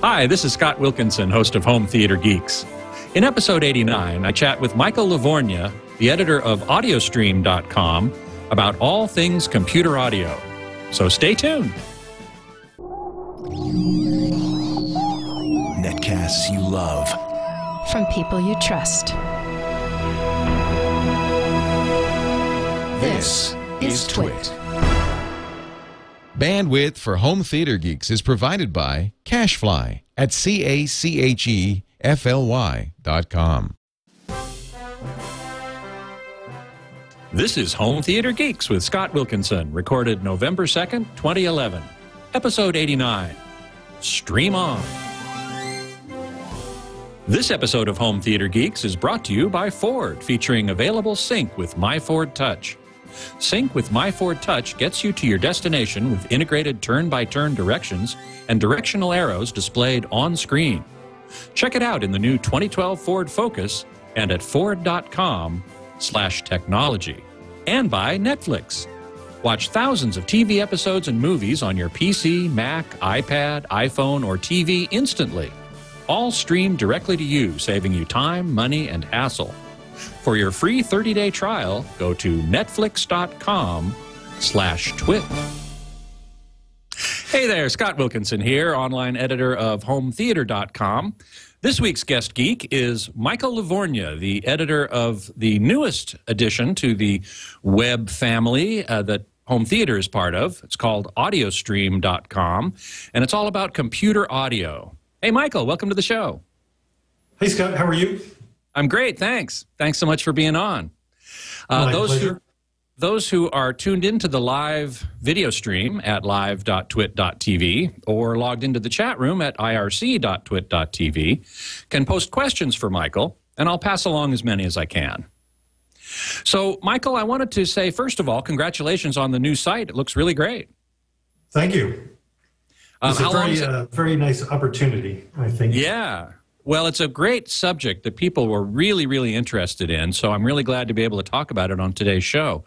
Hi, this is Scott Wilkinson, host of Home Theater Geeks. In episode 89, I chat with Michael Lavorgna, the editor of Audiostream.com, about all things computer audio. So stay tuned. Netcasts you love. From people you trust. This is Twit. Bandwidth for Home Theater Geeks is provided by Cachefly at CACHEFLY.com. This is Home Theater Geeks with Scott Wilkinson, recorded November 2nd, 2011. Episode 89, Stream On. This episode of Home Theater Geeks is brought to you by Ford, featuring available Sync with My Ford Touch. Sync with My Ford Touch gets you to your destination with integrated turn-by-turn directions and directional arrows displayed on screen. Check it out in the new 2012 Ford Focus and at ford.com/technology. And by Netflix. Watch thousands of TV episodes and movies on your PC, Mac, iPad, iPhone, or TV instantly. All streamed directly to you, saving you time, money, and hassle. For your free 30-day trial, go to netflix.com/twit. Hey there, Scott Wilkinson here, online editor of HomeTheater.com. This week's guest geek is Michael Lavorgna, the editor of the newest addition to the web family that Home Theater is part of. It's called Audiostream.com, and it's all about computer audio. Hey, Michael, welcome to the show. Hey, Scott, how are you? I'm great, thanks. Thanks so much for being on. Those who are tuned into the live video stream at live.twit.tv or logged into the chat room at irc.twit.tv can post questions for Michael, and I'll pass along as many as I can. So, Michael, I wanted to say, first of all, congratulations on the new site. It looks really great. Thank you. It's a very nice opportunity, I think. Yeah. Well, it's a great subject that people were really, really interested in, so I'm really glad to be able to talk about it on today's show.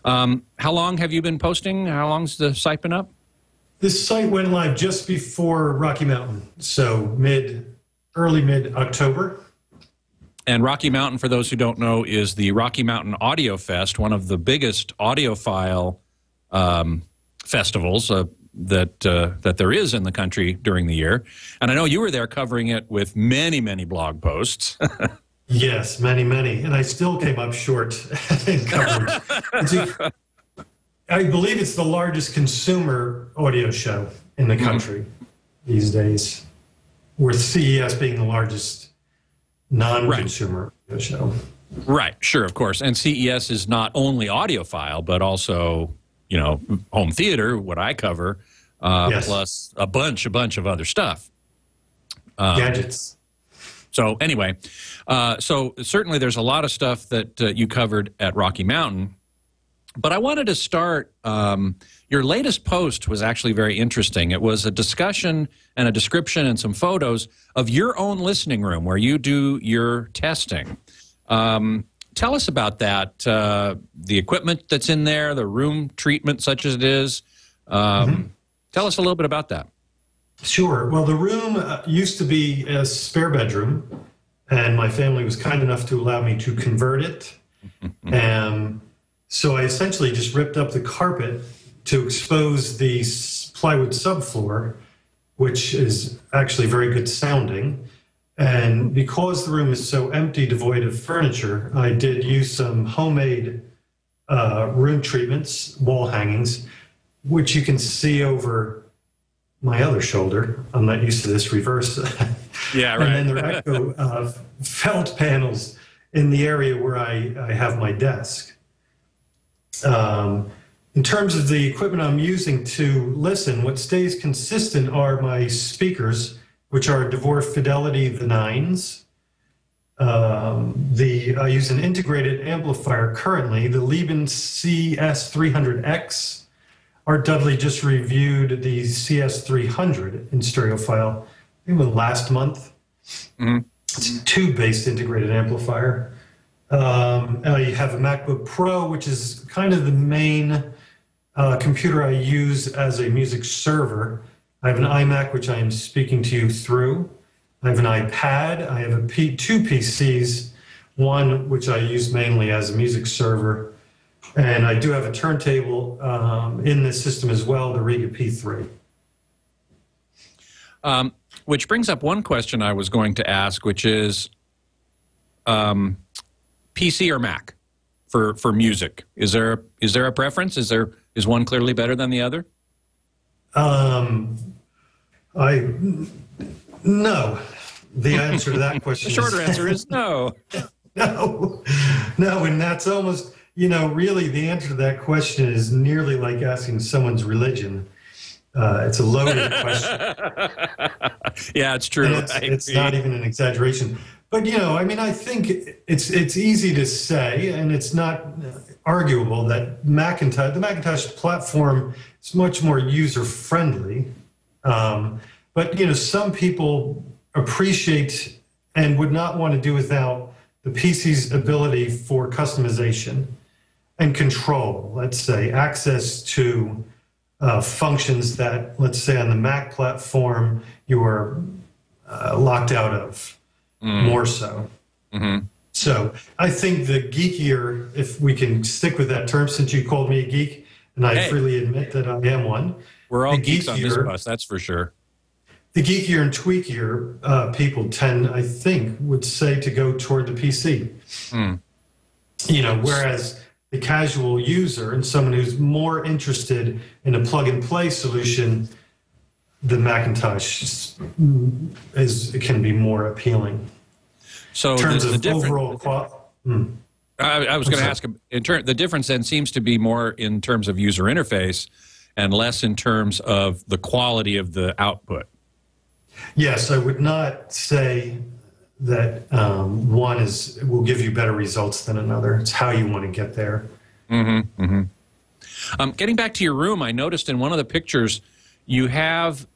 How long have you been posting? How long's the site been up? This site went live just before Rocky Mountain, so early mid-October. And Rocky Mountain, for those who don't know, is the Rocky Mountain Audio Fest, one of the biggest audiophile festivals that there is in the country during the year. And I know you were there covering it with many, many blog posts. Yes, many, many. And I still came up short in coverage. I believe it's the largest consumer audio show in the country these days, with CES being the largest non-consumer audio show. Right, sure, of course. And CES is not only audiophile, but also, you know, home theater, what I cover, yes, plus a bunch of other stuff. Gadgets. So anyway, so certainly there's a lot of stuff that you covered at Rocky Mountain. But I wanted to start, your latest post was actually very interesting. It was a discussion and a description and some photos of your own listening room where you do your testing. Tell us about that, the equipment that's in there, the room treatment such as it is. Tell us a little bit about that. Sure. Well, the room used to be a spare bedroom, and my family was kind enough to allow me to convert it. So I essentially just ripped up the carpet to expose the plywood subfloor, which is actually very good sounding. And because the room is so empty, devoid of furniture, I did use some homemade room treatments, wall hangings, which you can see over my other shoulder. I'm not used to this reverse. Yeah, right. And then there are echo felt panels in the area where I have my desk. In terms of the equipment I'm using to listen, what stays consistent are my speakers, which are DeVore Fidelity the 9s. I use an integrated amplifier currently, the Lieben CS300X. Art Dudley just reviewed the CS300 in stereophile, I think it was last month. It's a tube-based integrated amplifier. I have a MacBook Pro, which is kind of the main computer I use as a music server. I have an iMac, which I am speaking to you through. I have an iPad. I have two PCs, one which I use mainly as a music server. And I do have a turntable in this system as well, the Riga P3. Which brings up one question I was going to ask, which is PC or Mac for music? Is there a preference? Is one clearly better than the other? No. The answer to that question the shorter answer is no. No, and that's almost, really the answer to that question is nearly like asking someone's religion. It's a loaded question. Yeah, it's true. It's not even an exaggeration. But, I think it's easy to say, and it's not arguable that the Macintosh platform is much more user-friendly. But, some people appreciate and would not want to do without the PC's ability for customization and control, let's say, access to functions that, let's say, on the Mac platform, you are locked out of, more so. Mm-hmm. So I think the geekier, if we can stick with that term, since you called me a geek, and I freely admit that I am one. We're all geeks on this bus, that's for sure. The geekier and tweakier people I think, would say to go toward the PC. Whereas the casual user and someone who's more interested in a plug-and-play solution, the Macintosh can be more appealing. So in terms of overall quality. I was going to ask, the difference then seems to be more in terms of user interface and less in terms of the quality of the output. Yes, I would not say that one will give you better results than another. It's how you want to get there. Mm-hmm, mm-hmm. Getting back to your room, I noticed in one of the pictures you have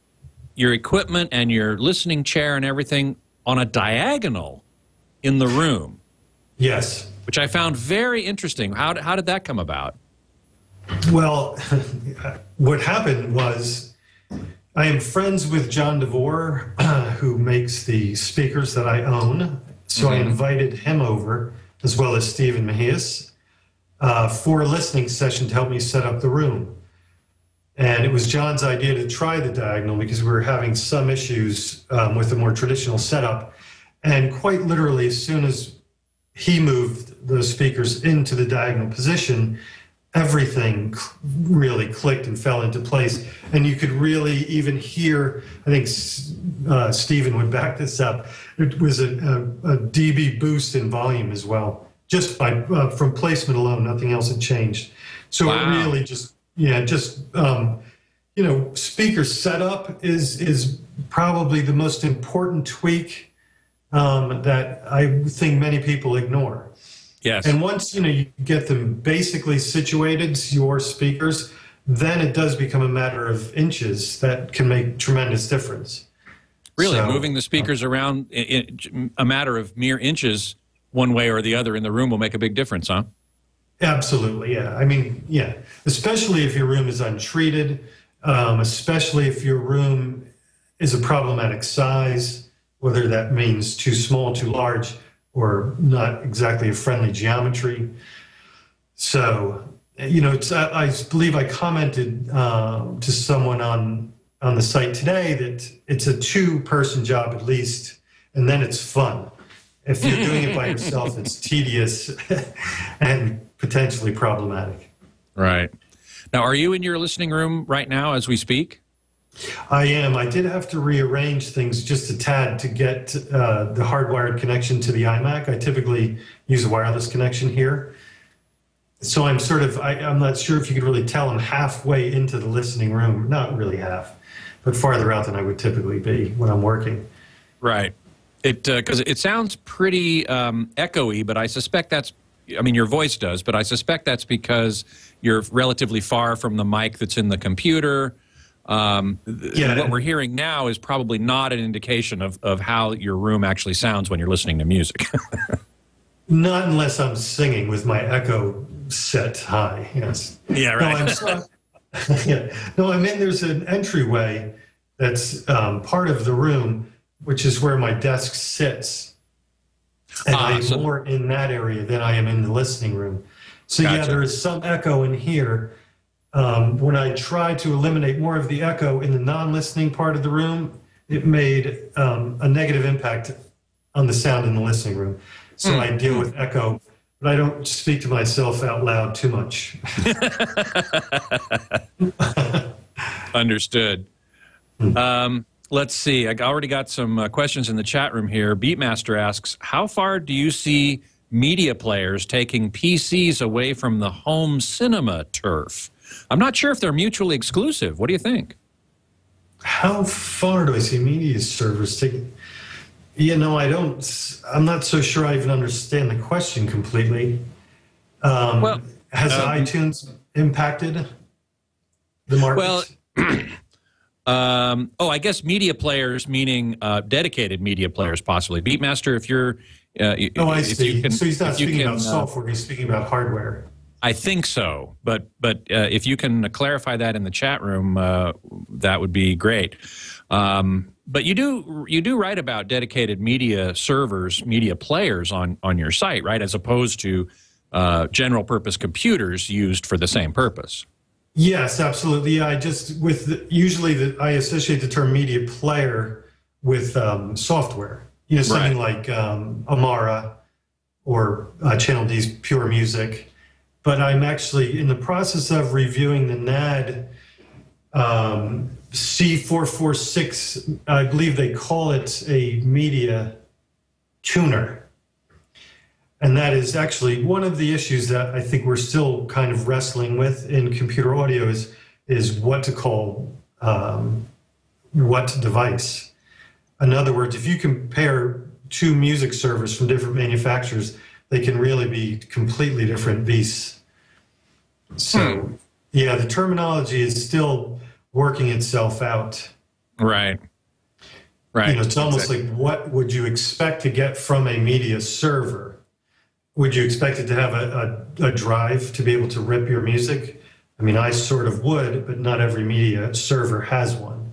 your equipment and your listening chair and everything on a diagonal in the room. Yes. Which I found very interesting. How did that come about? Well, what happened was I am friends with John DeVore, who makes the speakers that I own. So I invited him over, as well as Stephen Mejias, for a listening session to help me set up the room. And it was John's idea to try the diagonal because we were having some issues with a more traditional setup. And quite literally, as soon as he moved the speakers into the diagonal position, everything really clicked and fell into place. And you could really even hear, I think Stephen would back this up, it was a dB boost in volume as well, just from placement alone, nothing else had changed. So It really speaker setup is probably the most important tweak that I think many people ignore. Yes. And once you get them basically situated, your speakers, then it does become a matter of inches that can make tremendous difference. Really, moving the speakers around in a matter of mere inches one way or the other in the room will make a big difference, huh? Absolutely, yeah. Especially if your room is untreated, especially if your room is a problematic size, whether that means too small, too large, or not exactly a friendly geometry. So, I believe I commented to someone on the site today that it's a two-person job at least, and then it's fun. If you're doing it by yourself, it's tedious and potentially problematic. Right. Now, are you in your listening room right now as we speak? I am. I did have to rearrange things just a tad to get the hardwired connection to the iMac. I typically use a wireless connection here. So I'm I'm not sure if you could really tell I'm halfway into the listening room. Not really half, but farther out than I would typically be when I'm working. Right. Because it sounds pretty echoey, but I suspect your voice does, but I suspect that's because you're relatively far from the mic that's in the computer. What we're hearing now is probably not an indication of how your room actually sounds when you're listening to music. Not unless I'm singing with my echo set high, yes. Yeah, right. No, there's an entryway that's part of the room, which is where my desk sits. And I'm more in that area than I am in the listening room. So yeah, there is some echo in here. When I tried to eliminate more of the echo in the non-listening part of the room, it made a negative impact on the sound in the listening room. So I deal with echo, but I don't speak to myself out loud too much. Understood. Let's see. I already got some questions in the chat room here. Beatmaster asks, how far do you see media players taking PCs away from the home cinema turf? I'm not sure if they're mutually exclusive. What do you think? How far do I see media servers taking? I'm not so sure I even understand the question completely. Has iTunes impacted the market? Well, I guess media players, meaning dedicated media players, possibly. Beatmaster, if you're... I see. So he's not speaking about software, he's speaking about hardware. I think so, but if you can clarify that in the chat room, that would be great. But you do write about dedicated media servers, media players on your site, right? As opposed to general purpose computers used for the same purpose. Yes, absolutely. Yeah, usually I associate the term media player with software. Something like Amara or Channel D's Pure Music. But I'm actually in the process of reviewing the NAD C446. I believe they call it a media tuner. And that is actually one of the issues that I think we're still kind of wrestling with in computer audio is what to call what device. In other words, if you compare two music servers from different manufacturers, they can really be completely different beasts. So, yeah, the terminology is still working itself out. Right. It's almost like, what would you expect to get from a media server? Would you expect it to have a drive to be able to rip your music? I mean, I sort of would, but not every media server has one.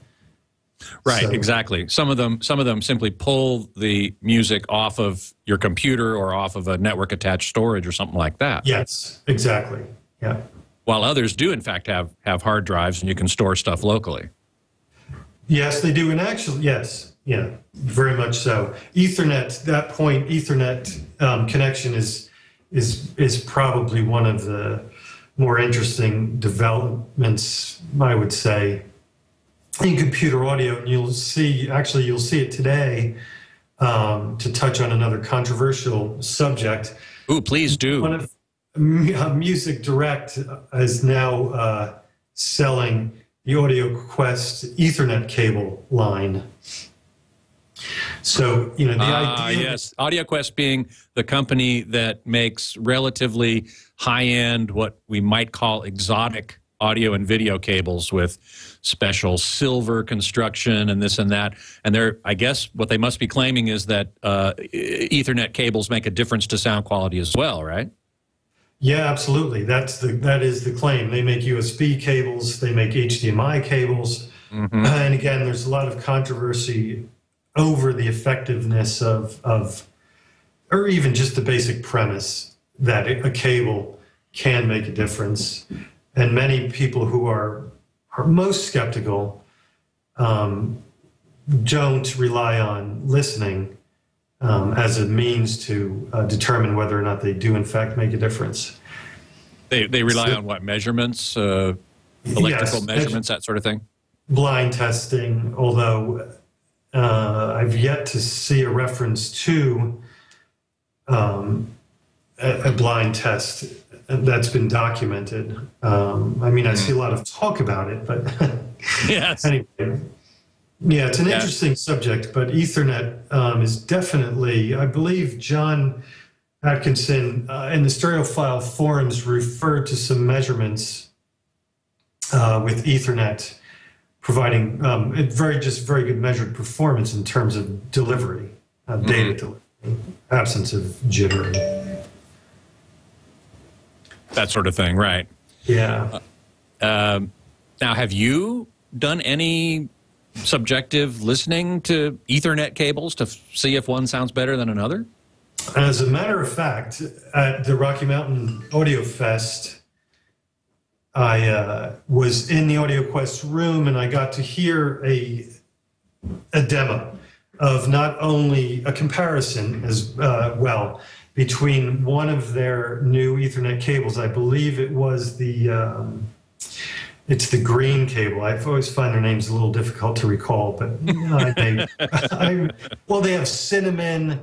Right, so, exactly. Some of them simply pull the music off of your computer or off of a network attached storage or something like that. Yes, exactly. Yeah. While others do, in fact, have hard drives and you can store stuff locally. Yes, they do. And actually, yes, yeah, very much so. Ethernet, Ethernet connection is probably one of the more interesting developments, I would say, in computer audio. And you'll see it today, to touch on another controversial subject. Ooh, please do. Music Direct is now selling the Audio Quest Ethernet cable line. So, the idea... Yes, Audio Quest being the company that makes relatively high-end, what we might call exotic audio and video cables with special silver construction and this and that. And I guess what they must be claiming is that Ethernet cables make a difference to sound quality as well, right? Yeah, absolutely. That is the claim. They make USB cables, they make HDMI cables. Mm-hmm. And again, there's a lot of controversy over the effectiveness of or even just the basic premise that a cable can make a difference. And many people who are most skeptical don't rely on listening as a means to determine whether or not they do in fact make a difference. They rely on what, measurements, electrical measurements, that sort of thing? Blind testing, although I've yet to see a reference to a blind test that's been documented. I see a lot of talk about it, but yes. Anyway. Yeah, it's an interesting subject, but Ethernet is definitely, I believe John Atkinson in the Stereophile forums referred to some measurements with Ethernet providing very good measured performance in terms of delivery, data delivery, absence of jittering. That sort of thing, right. Yeah. Now, have you done any subjective listening to Ethernet cables to see if one sounds better than another? As a matter of fact, at the Rocky Mountain Audio Fest, I was in the AudioQuest room and I got to hear a demo of not only a comparison as well between one of their new Ethernet cables. I believe it was it's the green cable. I always find their names a little difficult to recall, but well, they have cinnamon,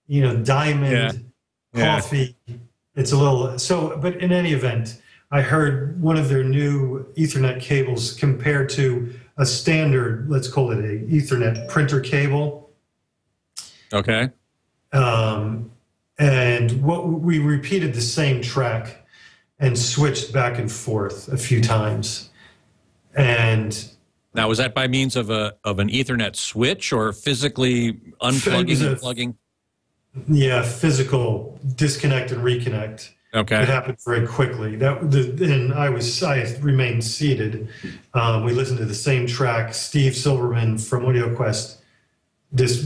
diamond, coffee. It's a little, but in any event, I heard one of their new Ethernet cables compared to a standard, let's call it a Ethernet printer cable. Okay. And we repeated the same track and switched back and forth a few times. And now, was that by means of an Ethernet switch or physically unplugging and plugging? Yeah, physical disconnect and reconnect. Okay. It happened very quickly. And I remained seated. We listened to the same track. Steve Silverman from AudioQuest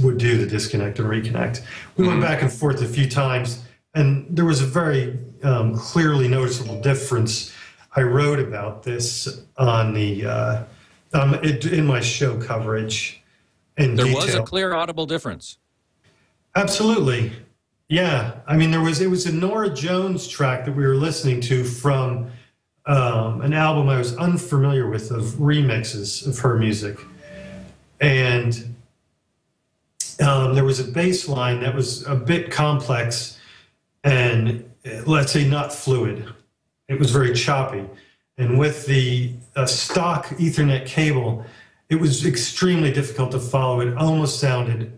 would do the disconnect and reconnect. We went back and forth a few times, and there was a very clearly noticeable difference. I wrote about this on the in my show coverage in detail. There was a clear audible difference. Absolutely. Yeah. I mean, it was a Norah Jones track that we were listening to from an album I was unfamiliar with of remixes of her music. And there was a bass line that was a bit complex and, let's say, not fluid. It was very choppy. And with the stock Ethernet cable, it was extremely difficult to follow. It almost sounded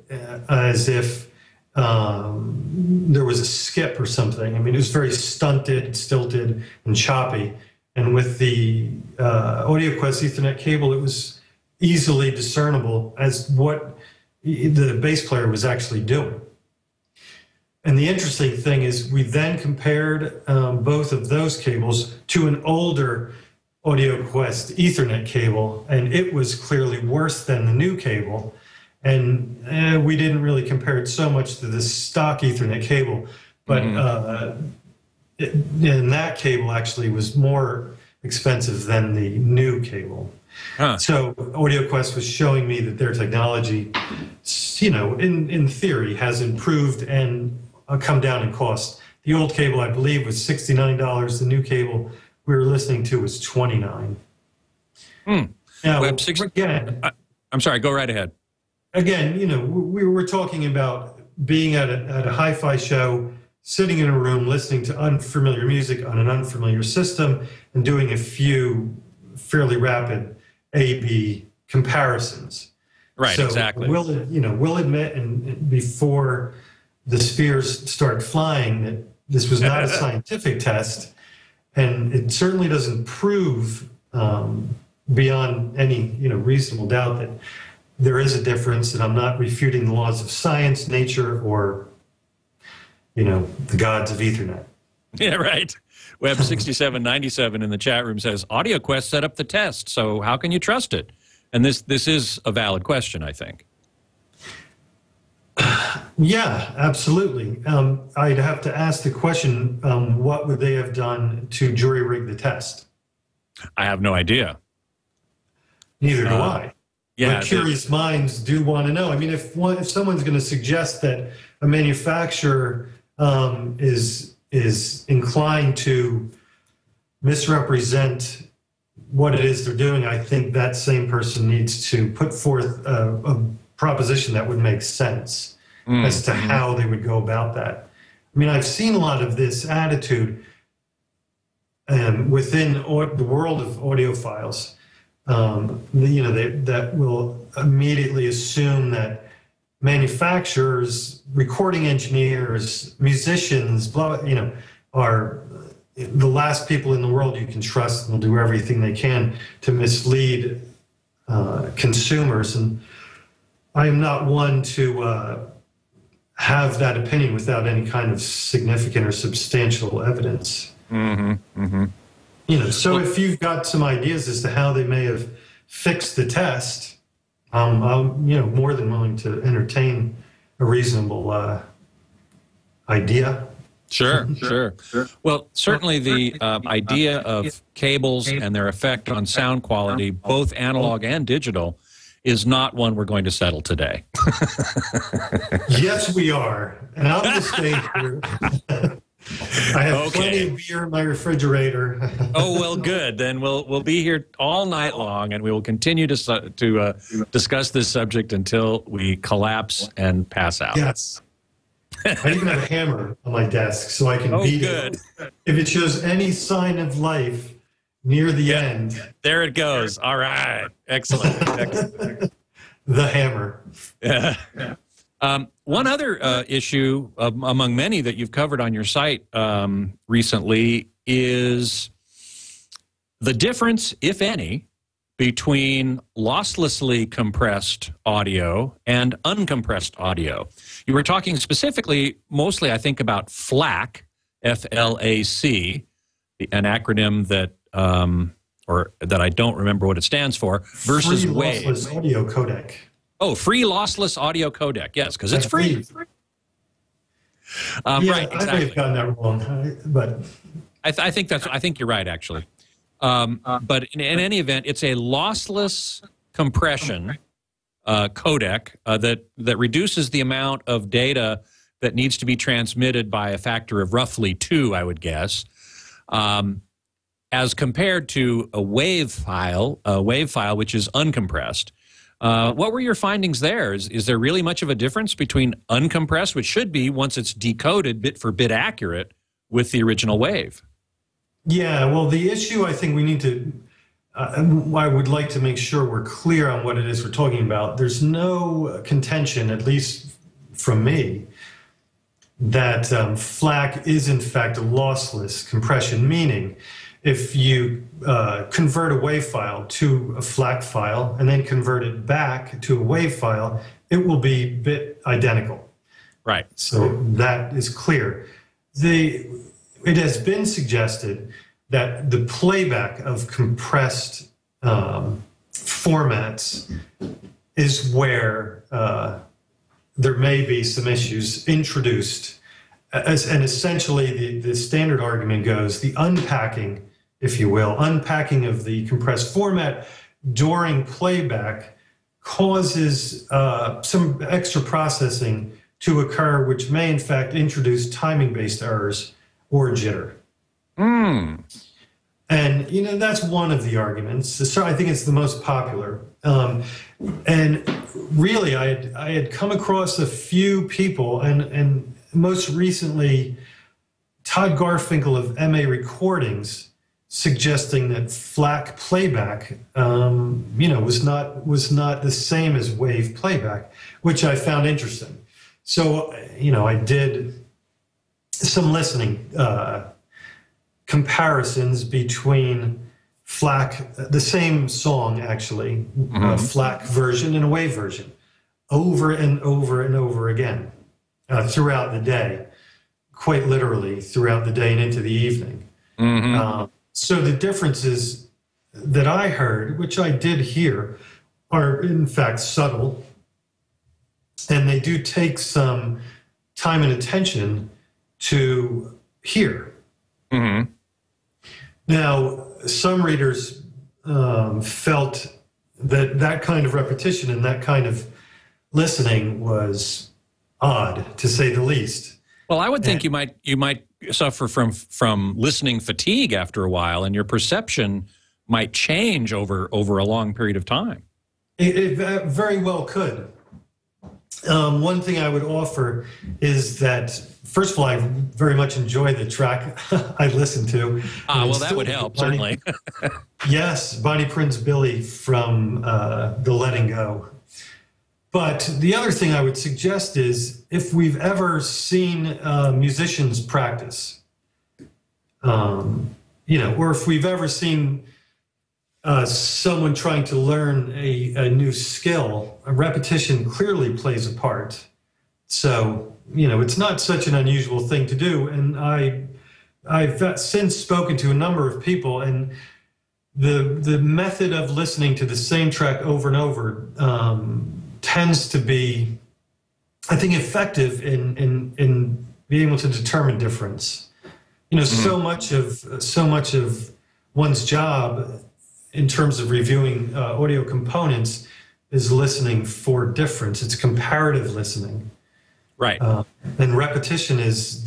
as if there was a skip or something. I mean, it was very stunted, stilted, and choppy. And with the AudioQuest Ethernet cable, it was easily discernible as what the bass player was actually doing. And the interesting thing is we then compared both of those cables to an older AudioQuest Ethernet cable, and it was clearly worse than the new cable. And we didn't really compare it so much to the stock Ethernet cable, but and that cable actually was more expensive than the new cable. Huh. So AudioQuest was showing me that their technology, in theory, has improved and come down in cost. The old cable, I believe, was $69. The new cable we were listening to was $29. Now, again, I'm sorry, go right ahead. Again, we were talking about being at a hi-fi show, sitting in a room, listening to unfamiliar music on an unfamiliar system, and doing a few fairly rapid A/B comparisons. Right, so exactly. We'll admit, and before the spheres start flying, that this was not a scientific test, and it certainly doesn't prove beyond any reasonable doubt that there is a difference, and I'm not refuting the laws of science, nature, or the gods of Ethernet. Yeah, right. Web 6797 in the chat room says AudioQuest set up the test, so how can you trust it? And this is a valid question, I think. Yeah, absolutely. I'd have to ask the question, what would they have done to jury rig the test? I have no idea. Neither do I. Yeah, but curious minds do want to know. I mean, if someone's going to suggest that a manufacturer is inclined to misrepresent what it is they're doing, I think that same person needs to put forth a proposition that would make sense as to how they would go about that. I mean, I've seen a lot of this attitude within the world of audiophiles. That will immediately assume that manufacturers, recording engineers, musicians, are the last people in the world you can trust, and will do everything they can to mislead consumers. And I am not one to have that opinion without any kind of significant or substantial evidence. So if you've got some ideas as to how they may have fixed the test, I'm more than willing to entertain a reasonable idea. Sure, sure. Well, certainly the idea of cables and their effect on sound quality, both analog and digital, is not one we're going to settle today. Yes, we are. And I'm going to stay here. I have plenty of beer in my refrigerator. Oh, well, good. Then we'll be here all night long, and we will continue to discuss this subject until we collapse and pass out. Yes. I even have a hammer on my desk so I can beat it. If it shows any sign of life near the end. There it goes. All right. Excellent. Excellent. The hammer. Yeah. One other issue among many that you've covered on your site recently is the difference, if any, between losslessly compressed audio and uncompressed audio. You were talking specifically, mostly, I think, about FLAC, F-L-A-C, an acronym that, or that I don't remember what it stands for, versus Free WAVE. lossless audio codec. Oh, free lossless audio codec. Yes, because it's free. Yeah, right, exactly. I may have gotten that wrong, but I think you're right, actually. But in any event, it's a lossless compression codec that reduces the amount of data that needs to be transmitted by a factor of roughly 2, I would guess, as compared to a WAV file, which is uncompressed. What were your findings there? Is there really much of a difference between uncompressed, which should be, once it's decoded, bit for bit accurate, with the original WAV? Yeah, well, the issue I think we need to, I would like to make sure we're clear on what it is we're talking about. There's no contention, at least from me, that FLAC is in fact a lossless compression, meaning if you convert a WAV file to a FLAC file and then convert it back to a WAV file, it will be bit identical. Right. So that is clear. It has been suggested that the playback of compressed formats is where there may be some issues introduced. And essentially, the standard argument goes, the unpacking, if you will, unpacking of the compressed format during playback causes some extra processing to occur, which may in fact introduce timing-based errors or jitter. And, that's one of the arguments. So I think it's the most popular. And really, I had come across a few people, and most recently, Todd Garfinkel of MA Recordings, suggesting that FLAC playback, was not the same as WAV playback, which I found interesting. So, I did some listening comparisons between FLAC, the same song actually, a FLAC version and a WAV version, over and over and over again throughout the day, quite literally throughout the day and into the evening. So the differences that I heard, which I did hear, are in fact subtle, and they do take some time and attention to hear. Now, some readers felt that kind of repetition and that kind of listening was odd, to say the least. Well, I would think you might suffer from listening fatigue after a while, and your perception might change over a long period of time. It very well could. One thing I would offer is that, first of all, I very much enjoy the track I listened to. Well, that would help, certainly. Yes, Bonnie Prince Billy from the Letting Go. But the other thing I would suggest is, if we've ever seen musicians practice, or if we've ever seen someone trying to learn a new skill, a repetition clearly plays a part. So, it's not such an unusual thing to do. And I've since spoken to a number of people, and the method of listening to the same track over and over tends to be, I think, effective in being able to determine difference. You know, so much of one's job in terms of reviewing audio components is listening for difference. It's comparative listening. Right. And repetition is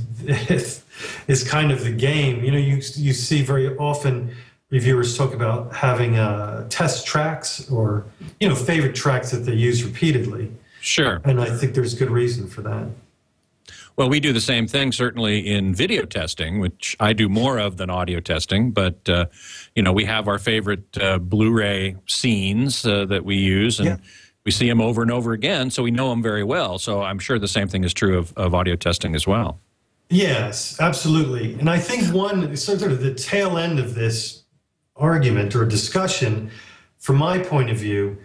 kind of the game. You know, you see very often reviewers talk about having test tracks or, you know, favorite tracks that they use repeatedly. Sure. And I think there's good reason for that. Well, we do the same thing, certainly in video testing, which I do more of than audio testing. But, you know, we have our favorite Blu-ray scenes that we use, and we see them over and over again, so we know them very well. So I'm sure the same thing is true of audio testing as well. Yes, absolutely. And I think one sort of the tail end of this argument or discussion, from my point of view,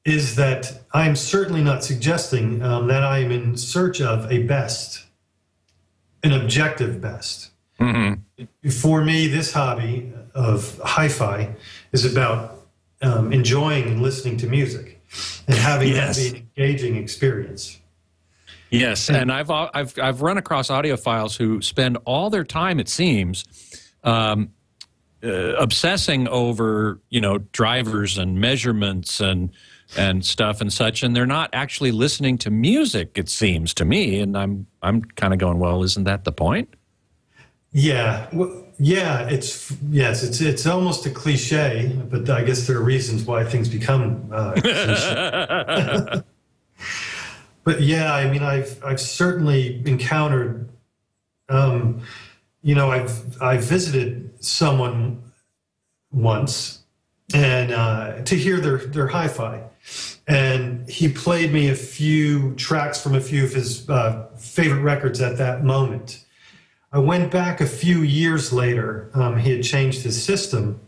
is that I'm certainly not suggesting that I am in search of a best, an objective best. For me, this hobby of hi-fi is about enjoying and listening to music and having that be an engaging experience. Yes, and I've run across audiophiles who spend all their time, it seems, obsessing over, you know, drivers and measurements and stuff and such, and they're not actually listening to music, it seems to me. And I'm kind of going, well, isn't that the point? Yeah, well, yeah, it's almost a cliche, but I guess there are reasons why things become cliche. But yeah, I mean, I've certainly encountered, you know, I visited someone once, and to hear their hi-fi, and he played me a few tracks from a few of his favorite records at that moment. I went back a few years later. He had changed his system,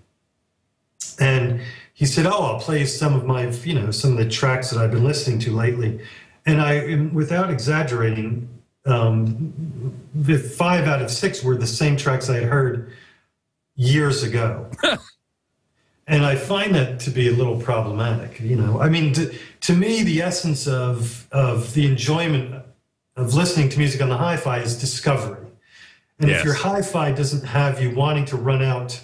and he said, "Oh, I'll play some of my, you know, some of the tracks that I've been listening to lately." And I, without exaggerating, 5 out of 6 were the same tracks I had heard years ago. And I find that to be a little problematic. You know, I mean, to me, the essence of the enjoyment of listening to music on the hi-fi is discovery. And if your hi-fi doesn't have you wanting to run out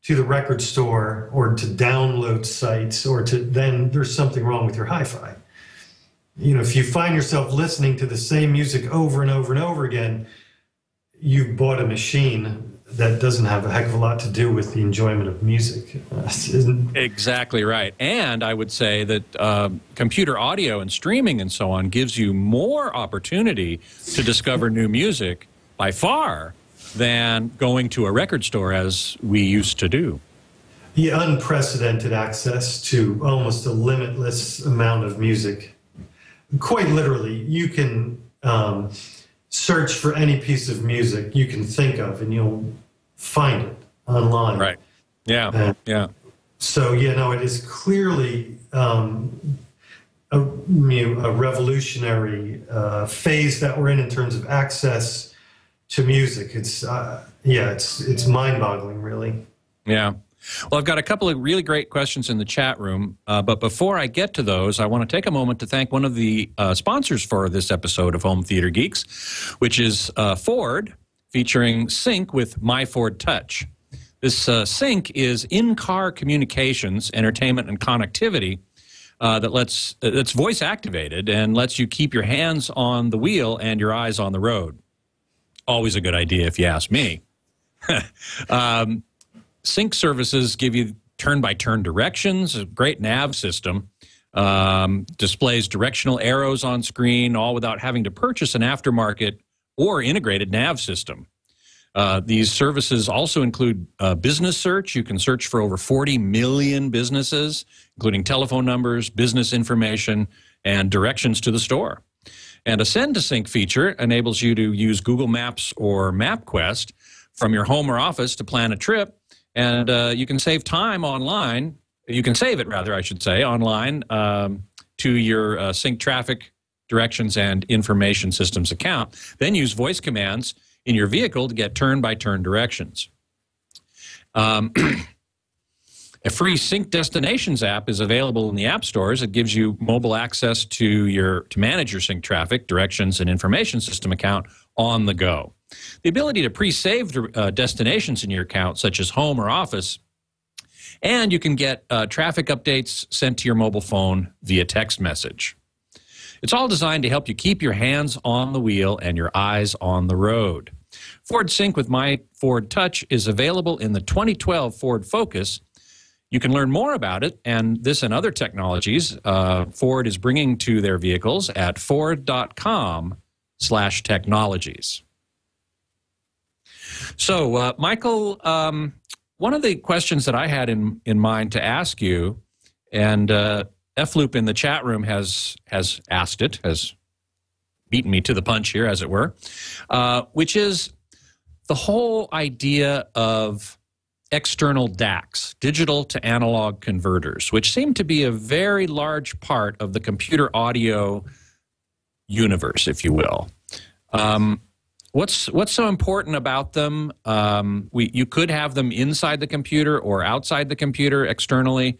to the record store or to download sites then there's something wrong with your hi-fi. You know, if you find yourself listening to the same music over and over and over again, you've bought a machine that doesn't have a heck of a lot to do with the enjoyment of music. Exactly right. And I would say that computer audio and streaming and so on gives you more opportunity to discover new music by far than going to a record store as we used to do. The unprecedented access to almost a limitless amount of music. Quite literally, you can search for any piece of music you can think of, and you'll find it online. Right. Yeah. Yeah. So, you know, it is clearly a revolutionary phase that we're in terms of access to music. It's it's mind-boggling, really. Yeah. Well, I've got a couple of really great questions in the chat room, but before I get to those, I want to take a moment to thank one of the sponsors for this episode of Home Theater Geeks, which is Ford, featuring Sync with My Ford Touch. This Sync is in-car communications, entertainment, and connectivity that's voice activated and lets you keep your hands on the wheel and your eyes on the road. Always a good idea, if you ask me. Sync services give you turn-by-turn directions, a great nav system, displays directional arrows on screen, all without having to purchase an aftermarket or integrated nav system. These services also include business search. You can search for over 40 million businesses, including telephone numbers, business information, and directions to the store. And a Send to Sync feature enables you to use Google Maps or MapQuest from your home or office to plan a trip. And you can save time online. You can save it, rather, I should say, online to your Sync traffic directions and information systems account. Then use voice commands in your vehicle to get turn-by-turn directions. A free Sync Destinations app is available in the app stores. It gives you mobile access to manage your sync traffic, directions, and information system account on the go. The ability to pre-save destinations in your account, such as home or office, and you can get traffic updates sent to your mobile phone via text message. It's all designed to help you keep your hands on the wheel and your eyes on the road. Ford Sync with My Ford Touch is available in the 2012 Ford Focus. You can learn more about it and this and other technologies Ford is bringing to their vehicles at ford.com/technologies. So, Michael, one of the questions that I had in mind to ask you, and F-Loop in the chat room has asked it, has beaten me to the punch here, as it were, which is the whole idea of external DACs, digital to analog converters, which seem to be a very large part of the computer audio universe, if you will. What's so important about them? You could have them inside the computer or outside the computer externally.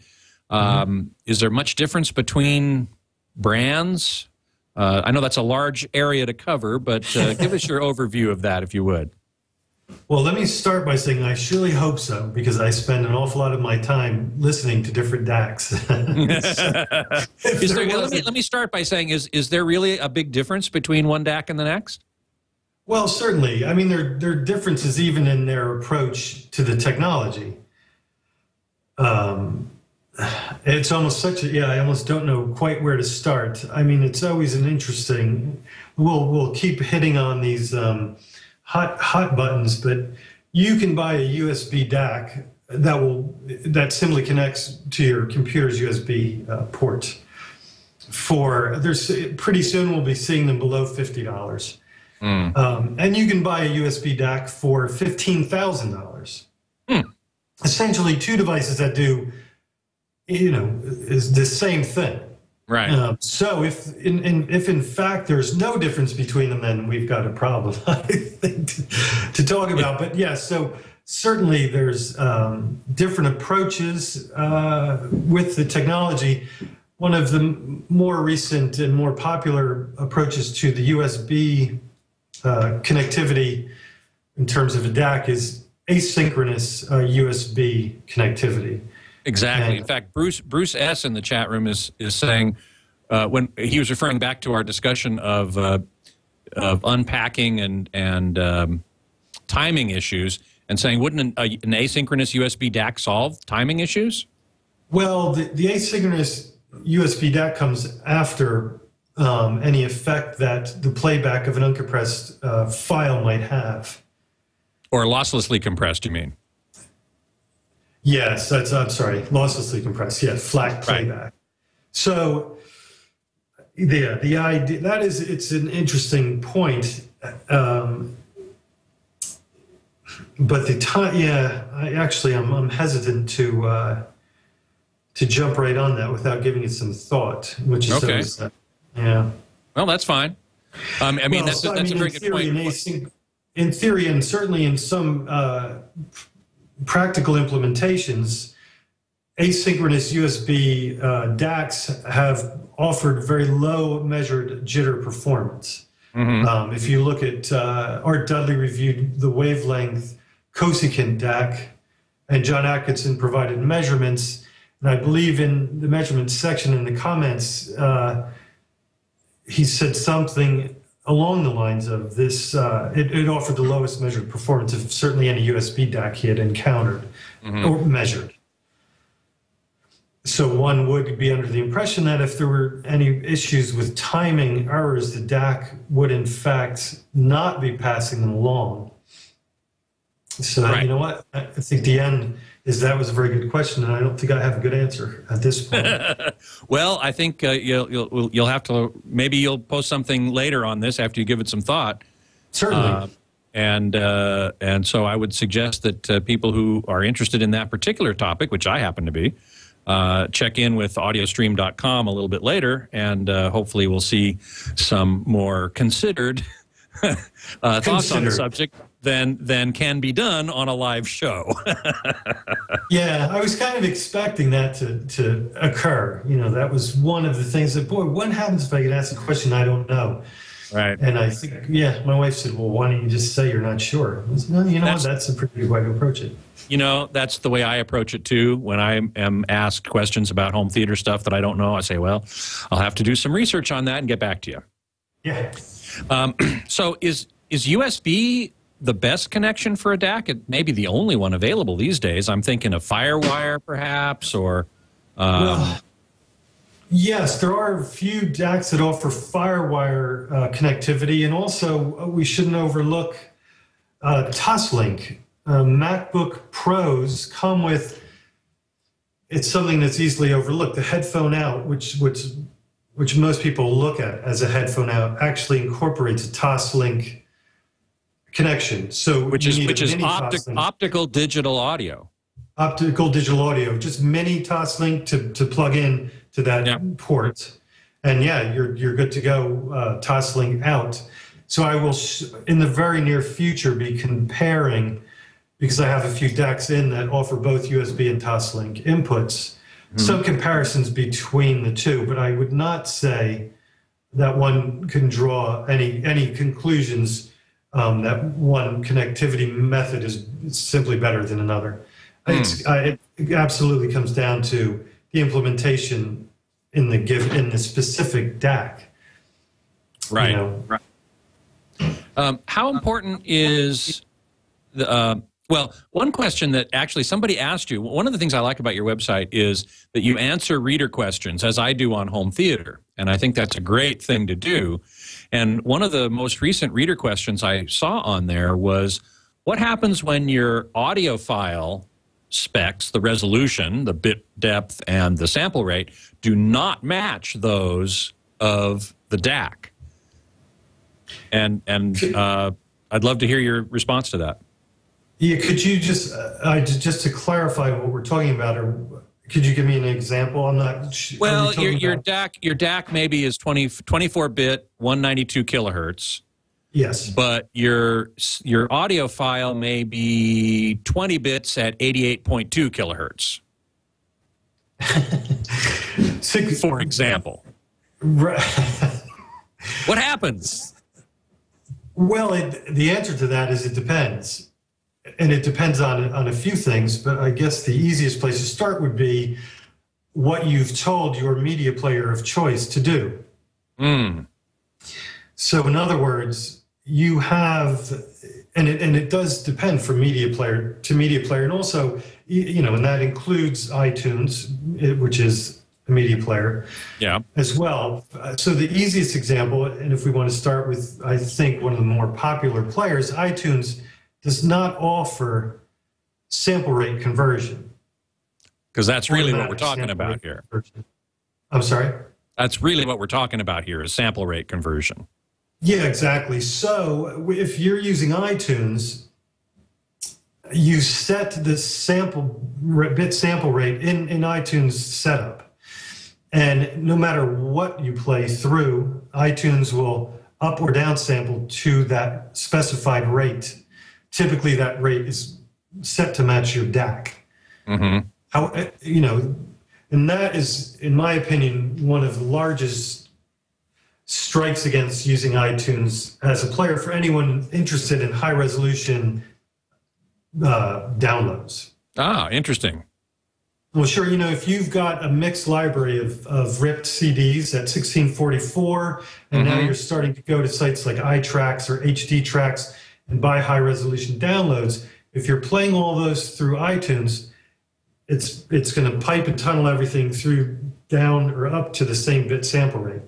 Is there much difference between brands? I know that's a large area to cover, but give us your overview of that, if you would. Well, let me start by saying I surely hope so, because I spend an awful lot of my time listening to different DACs. Let me start by saying, is there really a big difference between one DAC and the next? Well, certainly. I mean, there are differences even in their approach to the technology. It's almost I almost don't know quite where to start. I mean, it's always an interesting, we'll keep hitting on these hot buttons, but you can buy a USB DAC that simply connects to your computer's USB port. Pretty soon we'll be seeing them below $50. And you can buy a USB DAC for $15,000. Essentially, two devices that do, is the same thing. Right. So if in fact there's no difference between them, then we've got a problem, I think, to talk about. But yes, so certainly there's different approaches with the technology. One of the more recent and more popular approaches to the USB connectivity in terms of a DAC is asynchronous USB connectivity. Exactly. In fact, Bruce S. in the chat room is saying, when he was referring back to our discussion of unpacking and timing issues, and saying, wouldn't an asynchronous USB DAC solve timing issues? Well, the asynchronous USB DAC comes after any effect that the playback of an uncompressed file might have. Or losslessly compressed, you mean? Yes, I'm sorry, losslessly compressed. Yeah, flat playback. Right. So, yeah, the idea it's an interesting point, but the time, I'm hesitant to jump right on that without giving it some thought, which is okay. Yeah. Well, that's fine. That's a very good point. In theory, and certainly in some practical implementations, asynchronous USB DACs have offered very low measured jitter performance. If you look at Art Dudley reviewed the wavelength cosecant DAC, and John Atkinson provided measurements, and I believe in the measurements section in the comments, he said something along the lines of this, it offered the lowest measured performance of certainly any USB DAC he had encountered or measured. So one would be under the impression that if there were any issues with timing errors, the DAC would in fact not be passing them along. So right. You know what? I think the end is that was a very good question, and I don't think I have a good answer at this point. Well, I think you'll have to, maybe you'll post something later on this after you give it some thought. Certainly. And so I would suggest that people who are interested in that particular topic, which I happen to be, check in with audiostream.com a little bit later, and hopefully we'll see some more considered thoughts on the subject. than can be done on a live show. Yeah, I was kind of expecting that to occur. You know, that was one of the things that, boy, what happens if I get asked a question I don't know? Right. And I think, yeah, my wife said, well, why don't you just say you're not sure? I said, no, you know what? That's a pretty good way to approach it. You know, that's the way I approach it, too. When I am asked questions about home theater stuff that I don't know, I say, well, I'll have to do some research on that and get back to you. Yeah. So is USB the best connection for a DAC? It may be the only one available these days. I'm thinking of FireWire, perhaps, or... Yes, there are a few DACs that offer FireWire connectivity, and also we shouldn't overlook Toslink. MacBook Pros come with, it's something that's easily overlooked, the headphone out, which most people look at as a headphone out, actually incorporates a Toslink connection. So which is optical digital audio. Optical digital audio, just mini Toslink to plug in to that port, and yeah, you're good to go. Toslink out. So I will, in the very near future, be comparing, because I have a few DACs in that offer both USB and Toslink inputs. Some comparisons between the two, but I would not say that one can draw any conclusions that one connectivity method is simply better than another. It absolutely comes down to the implementation in the specific DAC. Right. You know? Right. How important is the? Well, one question that actually somebody asked you. One of the things I like about your website is that you answer reader questions, as I do on home theater, and I think that's a great thing to do. And one of the most recent reader questions I saw on there was, what happens when your audio file specs, the resolution, the bit depth, and the sample rate do not match those of the DAC? And I'd love to hear your response to that. Yeah, could you just to clarify what we're talking about, or could you give me an example? I'm not sure. Well, your DAC maybe is 24-bit, 192 kilohertz. Yes. But your audio file may be 20 bits at 88.2 kilohertz. For example. Right. What happens? Well, the answer to that is it depends. And it depends on a few things, but I guess the easiest place to start would be what you've told your media player of choice to do. So in other words, you have, and it does depend from media player to media player, and also, you know, and that includes iTunes, which is a media player, as well. So the easiest example, and if we want to start with, I think one of the more popular players, iTunes does not offer sample rate conversion. Because that's really what we're talking about here. I'm sorry? That's really what we're talking about here, is sample rate conversion. Yeah, exactly. So if you're using iTunes, you set the bit sample rate in iTunes setup. And no matter what you play through, iTunes will up or down sample to that specified rate. Typically, that rate is set to match your DAC. How, you know, and that is, in my opinion, one of the largest strikes against using iTunes as a player for anyone interested in high resolution downloads. Ah, interesting. Well, sure. You know, if you've got a mixed library of ripped CDs at 1644, and now you're starting to go to sites like iTracks or HD Tracks and buy high resolution downloads, if you're playing all those through iTunes, it's going to pipe and tunnel everything through down or up to the same bit sample rate.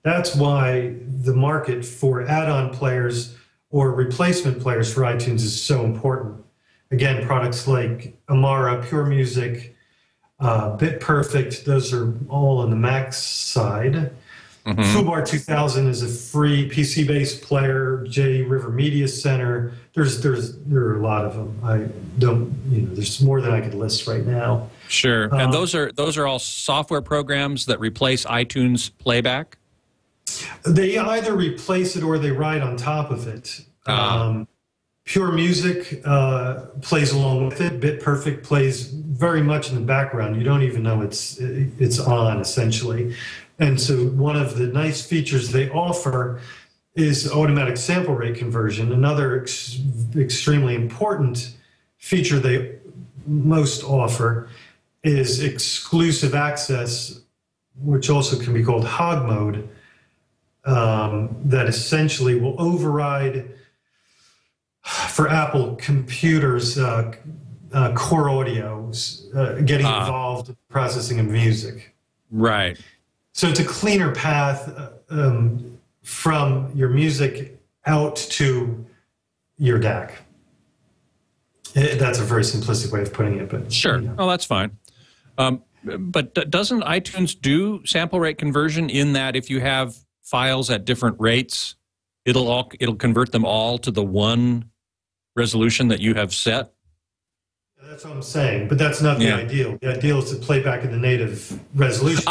That's why the market for add-on players or replacement players for iTunes is so important. Again, products like Amara, Pure Music, BitPerfect, those are all on the Mac side. Fubar 2000 is a free PC-based player. J River Media Center. There are a lot of them. I don't, you know, there's more than I could list right now. Sure. And those are all software programs that replace iTunes playback? They either replace it or they ride on top of it. Pure Music plays along with it. BitPerfect plays very much in the background. You don't even know it's on, essentially. And so one of the nice features they offer is automatic sample rate conversion. Another extremely important feature they most offer is exclusive access, which also can be called hog mode, that essentially will override, for Apple computers, core audios getting involved in processing of music. Right. So it's a cleaner path from your music out to your DAC. That's a very simplistic way of putting it, but sure. You know. Oh, that's fine. But doesn't iTunes do sample rate conversion in that if you have files at different rates, it'll convert them all to the one resolution that you have set? That's what I'm saying, but that's not the ideal. The ideal is to play back in the native resolution.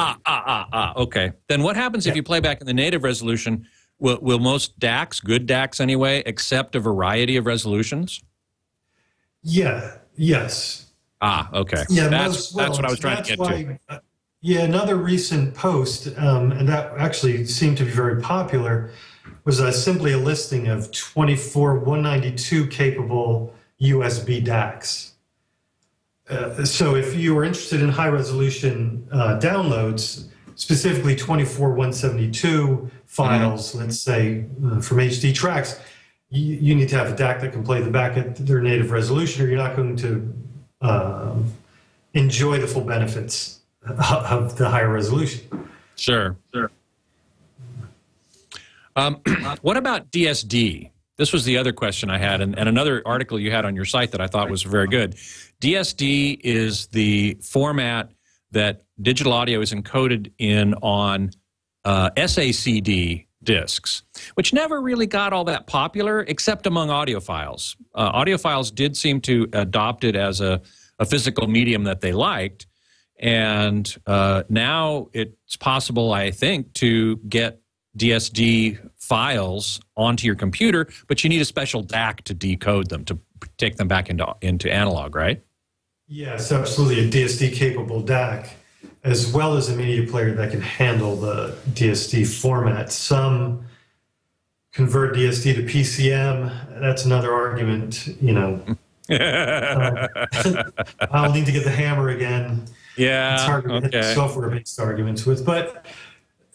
Okay. Then what happens if you play back in the native resolution? Will most DACs, good DACs anyway, accept a variety of resolutions? Yes. Okay. Yeah, that's what I was trying to get to. Yeah, another recent post, and that actually seemed to be very popular, was simply a listing of 24 192 capable USB DACs. So if you are interested in high resolution downloads, specifically 24 172 files, let's say from HD tracks, you need to have a DAC that can play them back at their native resolution, or you're not going to enjoy the full benefits of the higher resolution. Sure. What about DSD? This was the other question I had, and another article you had on your site that I thought was very good. DSD is the format that digital audio is encoded in on SACD discs, which never really got all that popular except among audiophiles. Audiophiles did seem to adopt it as a physical medium that they liked, and now it's possible, I think, to get DSD files onto your computer, but you need a special DAC to decode them, to take them back into analog, right? Yes, absolutely. A DSD-capable DAC, as well as a media player that can handle the DSD format. Some convert DSD to PCM. That's another argument, you know. I'll need to get the hammer again. Yeah, it's hard to hit software-based arguments with, but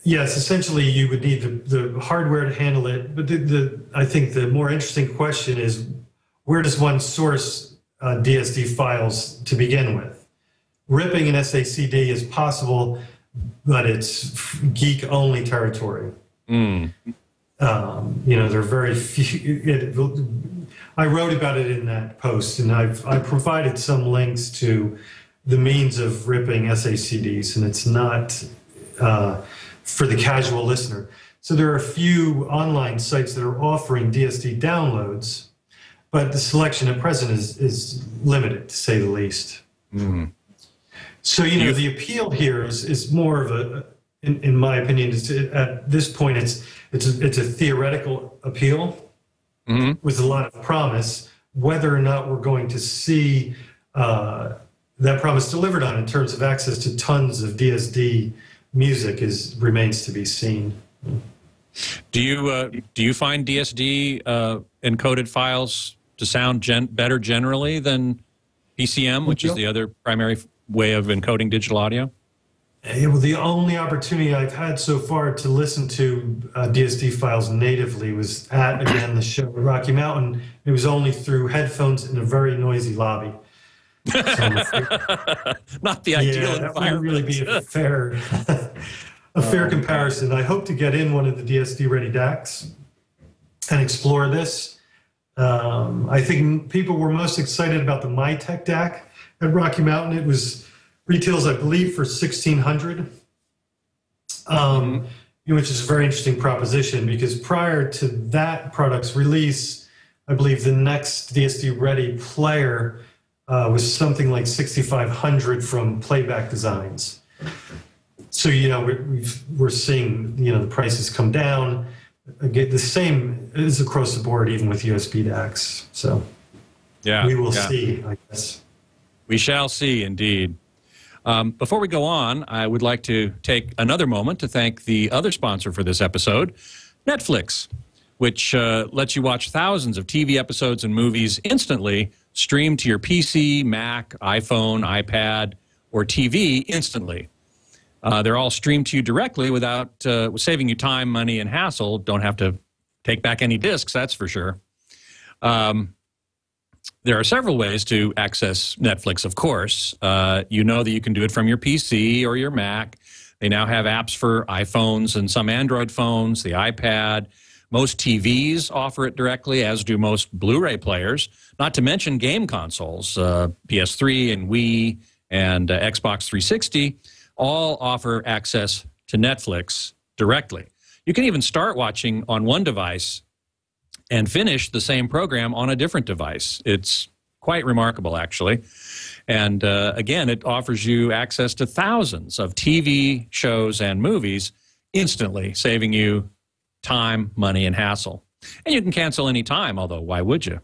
yes, essentially you would need the hardware to handle it. But I think the more interesting question is, where does one source DSD files to begin with? Ripping an SACD is possible, but it's geek-only territory. You know, there are very few. I wrote about it in that post, and I provided some links to the means of ripping SACDs, and it's not for the casual listener. So there are a few online sites that are offering DSD downloads, but the selection at present is limited, to say the least. So, you know, the appeal here is more of a, in my opinion, at this point, it's a theoretical appeal with a lot of promise. Whether or not we're going to see that promise delivered on in terms of access to tons of DSD music remains to be seen. Do you find DSD encoded files to sound better generally than PCM, which is the other primary way of encoding digital audio? Well, the only opportunity I've had so far to listen to DSD files natively was at, again, the show at Rocky Mountain. It was only through headphones in a very noisy lobby. So not the ideal environment. That would really be a fair comparison. I hope to get in one of the DSD-ready DACs and explore this. I think people were most excited about the MyTech DAC at Rocky Mountain. It retails, I believe, for $1,600, which is a very interesting proposition because prior to that product's release, I believe the next DSD-ready player was something like $6,500 from Playback Designs. So, you know, we're seeing, you know, the prices come down. again, the same is across the board, even with USB DACs. So Yeah, we will see, I guess. We shall see, indeed. Before we go on, I would like to take another moment to thank the other sponsor for this episode, Netflix, which lets you watch thousands of TV episodes and movies instantly, streamed to your PC, Mac, iPhone, iPad, or TV instantly. They're all streamed to you directly without saving you time, money, and hassle. Don't have to take back any discs, that's for sure. There are several ways to access Netflix, of course. You know that you can do it from your PC or your Mac. They now have apps for iPhones and some Android phones, the iPad. Most TVs offer it directly, as do most Blu-ray players, not to mention game consoles. PS3 and Wii and Xbox 360 all offer access to Netflix directly. You can even start watching on one device and finish the same program on a different device. It's quite remarkable, actually. And again, it offers you access to thousands of TV shows and movies instantly, saving you time, money, and hassle. And you can cancel any time, although why would you?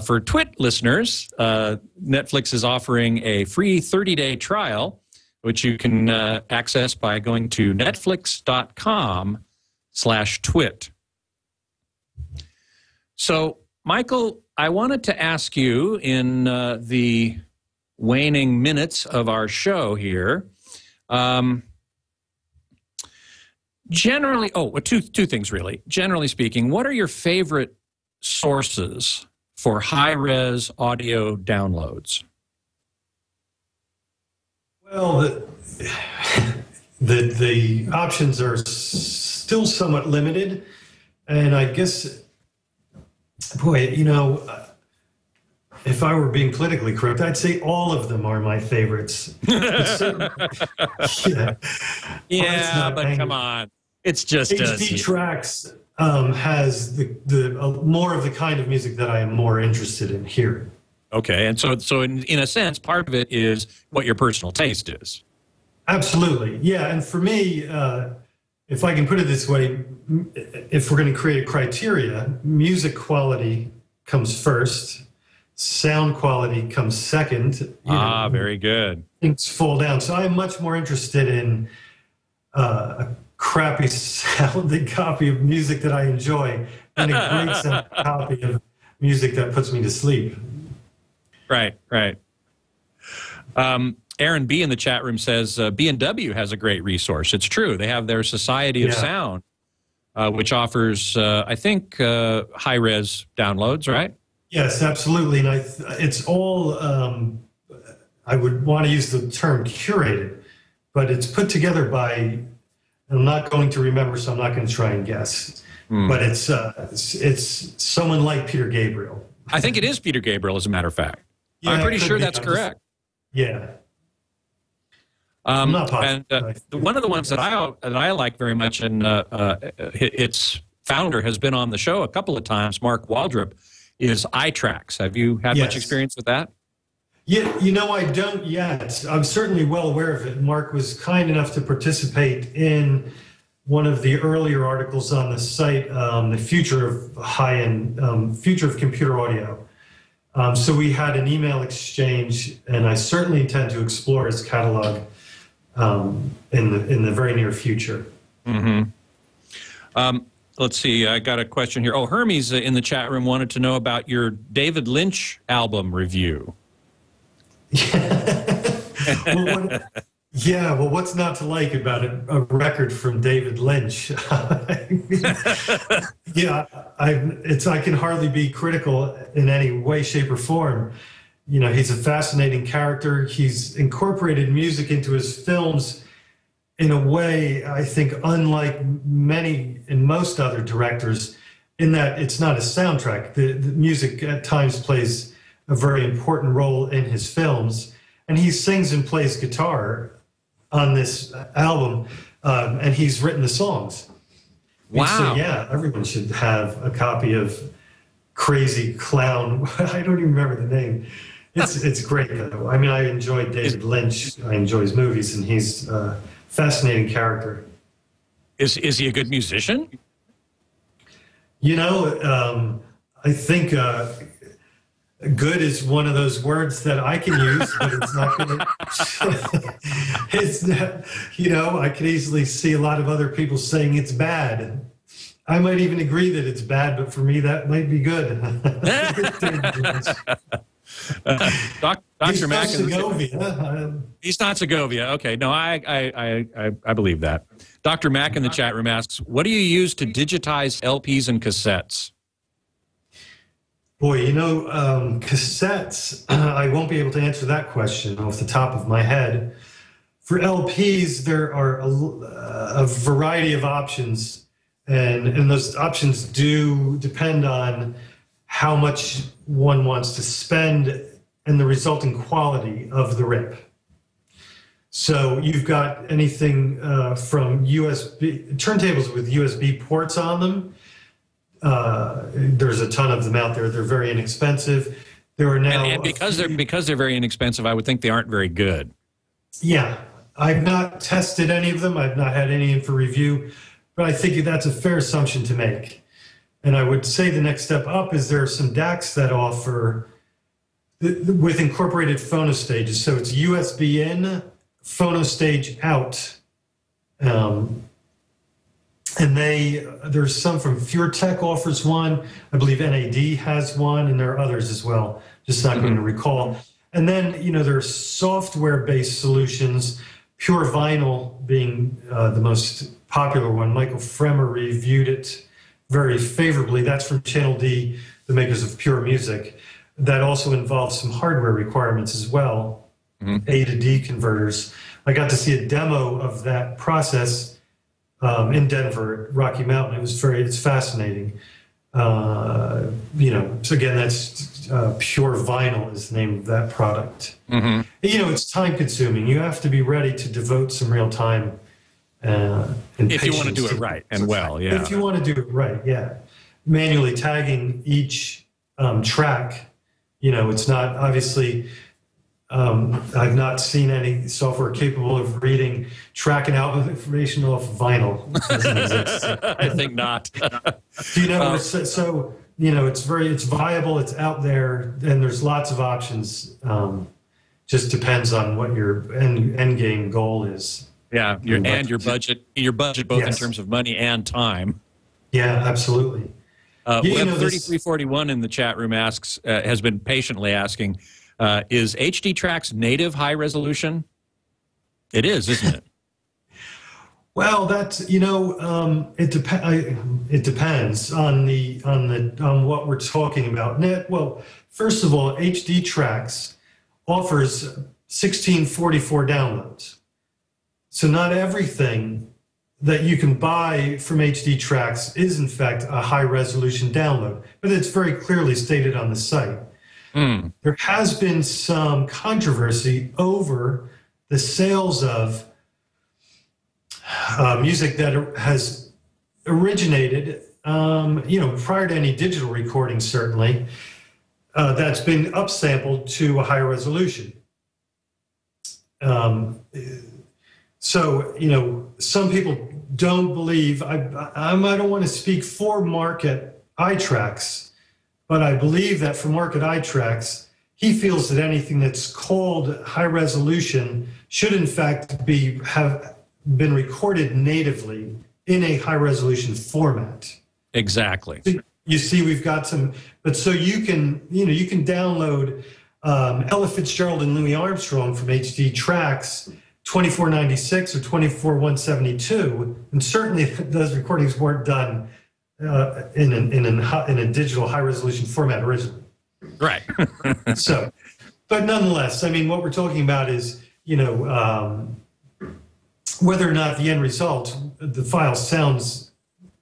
For Twit listeners, Netflix is offering a free 30-day trial, which you can access by going to netflix.com/twit. So, Michael, I wanted to ask you in the waning minutes of our show here, generally, two things really. Generally speaking, what are your favorite sources for high-res audio downloads? Well, the options are still somewhat limited, and I guess, boy, if I were being politically correct, I'd say all of them are my favorites. Yeah, but come on. It's just HD Tracks has the more of the kind of music that I am more interested in hearing. Okay, and so in a sense, part of it is what your personal taste is. Absolutely, yeah. And for me, if I can put it this way, if we're going to create a criteria, music quality comes first, sound quality comes second. Very good. Things fall down. So I'm much more interested in a crappy sounding copy of music that I enjoy than a great sounding copy of music that puts me to sleep. Right. Aaron B. in the chat room says B&W has a great resource. It's true. They have their Society of Sound, which offers, I think, high-res downloads, right? Yes, absolutely. And it's all, I would want to use the term curated, but it's put together by, I'm not going to remember, so I'm not going to try and guess. But it's someone like Peter Gabriel. I think it is Peter Gabriel, as a matter of fact. Yeah, I'm pretty sure that's correct. Yeah. I'm not positive. And one of the ones that I like very much, and its founder has been on the show a couple of times, Mark Waldrop, is iTracks. Have you had much experience with that? Yeah, I don't yet. I'm certainly well aware of it. Mark was kind enough to participate in one of the earlier articles on the site, the future of high-end, future of computer audio. So we had an email exchange, and I certainly intend to explore his catalog in the very near future. Let's see. I got a question here. Hermes in the chat room wanted to know about your David Lynch album review. Well, what's not to like about a record from David Lynch? I can hardly be critical in any way, shape, or form. He's a fascinating character. He's incorporated music into his films in a way, I think, unlike many and most other directors, in that it's not a soundtrack. The music at times plays a very important role in his films, and he sings and plays guitar on this album, and he's written the songs. Wow. So, everyone should have a copy of Crazy Clown. I don't even remember the name. It's great, though. I mean, I enjoy David Lynch. I enjoy his movies, and he's a fascinating character. Is he a good musician? I think good is one of those words that I can use, but it's not going to, it's not, I can easily see a lot of other people saying it's bad. I might even agree that it's bad, but for me, that might be good. Dr. Mack, Segovia. He's not Segovia. Okay, no, I believe that. Dr. Mack in the chat room asks, what do you use to digitize LPs and cassettes? Boy, cassettes, I won't be able to answer that question off the top of my head. For LPs, there are a variety of options, and those options do depend on how much one wants to spend and the resulting quality of the rip. So you've got anything from USB turntables with USB ports on them. There's a ton of them out there. They're very inexpensive. There are now, and because they're very inexpensive, I would think they aren't very good. Yeah, I've not tested any of them. I've not had any in for review, but I think that's a fair assumption to make. And I would say the next step up is there are some DACs that offer with incorporated phono stages. So it's USB in, phono stage out. And there's some from FureTech offers one. I believe NAD has one, and there are others as well. Just not going to recall. And then, there are software-based solutions, Pure Vinyl being the most popular one. Michael Fremer reviewed it very favorably. That's from Channel D, the makers of Pure Music. That also involves some hardware requirements as well, A to D converters. I got to see a demo of that process in Denver at Rocky Mountain. It's fascinating. So again, that's Pure Vinyl is the name of that product. It's time consuming. You have to be ready to devote some real time. If you want to do it right and well, yeah. If you want to do it right, yeah. Manually tagging each track, it's not obviously. I've not seen any software capable of reading track and album information off vinyl. Doesn't exist. I think not. It's viable, it's out there, and there's lots of options. Just depends on what your end game goal is. Yeah, your budget both in terms of money and time. Yeah, absolutely. Web 3341 in the chat room has been patiently asking, is HD Tracks native high resolution? It is, isn't it? Well, that's it depends on what we're talking about. Well, first of all, HD Tracks offers 1644 downloads, so not everything that you can buy from HD Tracks is in fact a high resolution download, but it's very clearly stated on the site. There has been some controversy over the sales of music that has originated, prior to any digital recording, certainly, that's been upsampled to a higher resolution. Some people don't believe, I don't want to speak for Market iTracks, but I believe that for Market iTracks, he feels that anything that's called high resolution should in fact have been recorded natively in a high resolution format. Exactly. You see, we've got some, but so you can download Ella Fitzgerald and Louis Armstrong from HD Tracks 2496 or 24172, and certainly those recordings weren't done in a digital high resolution format originally. Right. But nonetheless, I mean, what we're talking about is, whether or not the end result, the file does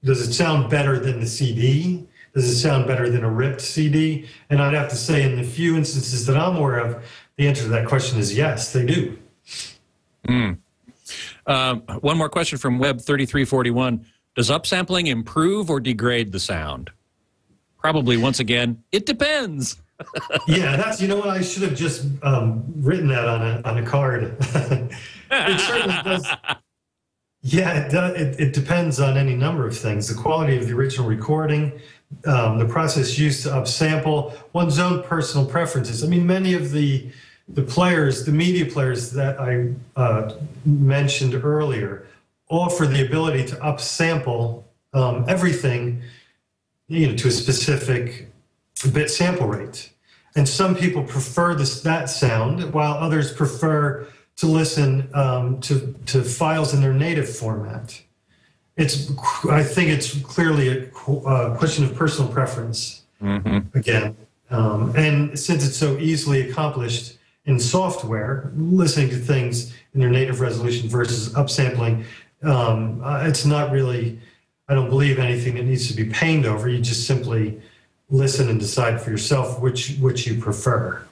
it sound better than the CD? Does it sound better than a ripped CD? And I'd have to say, in the few instances that I'm aware of, the answer to that question is yes, they do. One more question from Web 3341. Does upsampling improve or degrade the sound? Probably, once again, it depends. Yeah, that's, what, I should have just written that on a card. It certainly does. Yeah, it depends on any number of things. The quality of the original recording, the process used to upsample, one's own personal preferences. I mean, many of the players, the media players that I mentioned earlier, offer the ability to upsample everything, to a specific bit sample rate. And some people prefer that sound, while others prefer to listen to files in their native format. I think it's clearly a question of personal preference, again. And since it's so easily accomplished in software, listening to things in their native resolution versus upsampling, it's not really, I don't believe, anything that needs to be pained over. You just simply listen and decide for yourself which you prefer.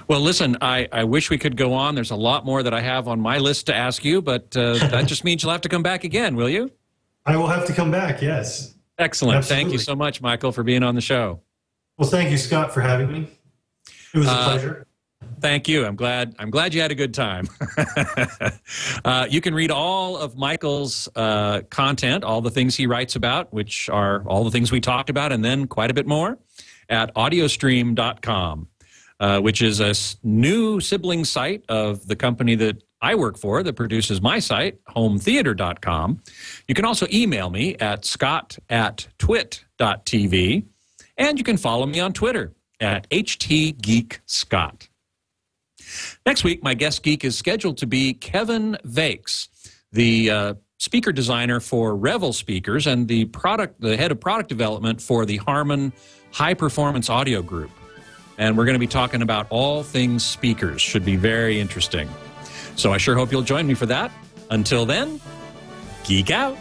Well, listen, I wish we could go on. There's a lot more that I have on my list to ask you, but that just means you'll have to come back again, will you? I will have to come back, yes. Excellent. Absolutely. Thank you so much, Michael, for being on the show. Well, thank you, Scott, for having me. It was a pleasure. Thank you. I'm glad you had a good time. You can read all of Michael's content, all the things he writes about, which are all the things we talked about, and then quite a bit more, at audiostream.com. Which is a new sibling site of the company that I work for that produces my site, hometheater.com. You can also email me at scott@twit.tv, and you can follow me on Twitter at htgeekscott. Next week, my guest geek is scheduled to be Kevin Vakes, the speaker designer for Revel speakers and the head of product development for the Harman High Performance Audio Group. And we're going to be talking about all things speakers. Should be very interesting. So I sure hope you'll join me for that. Until then, geek out.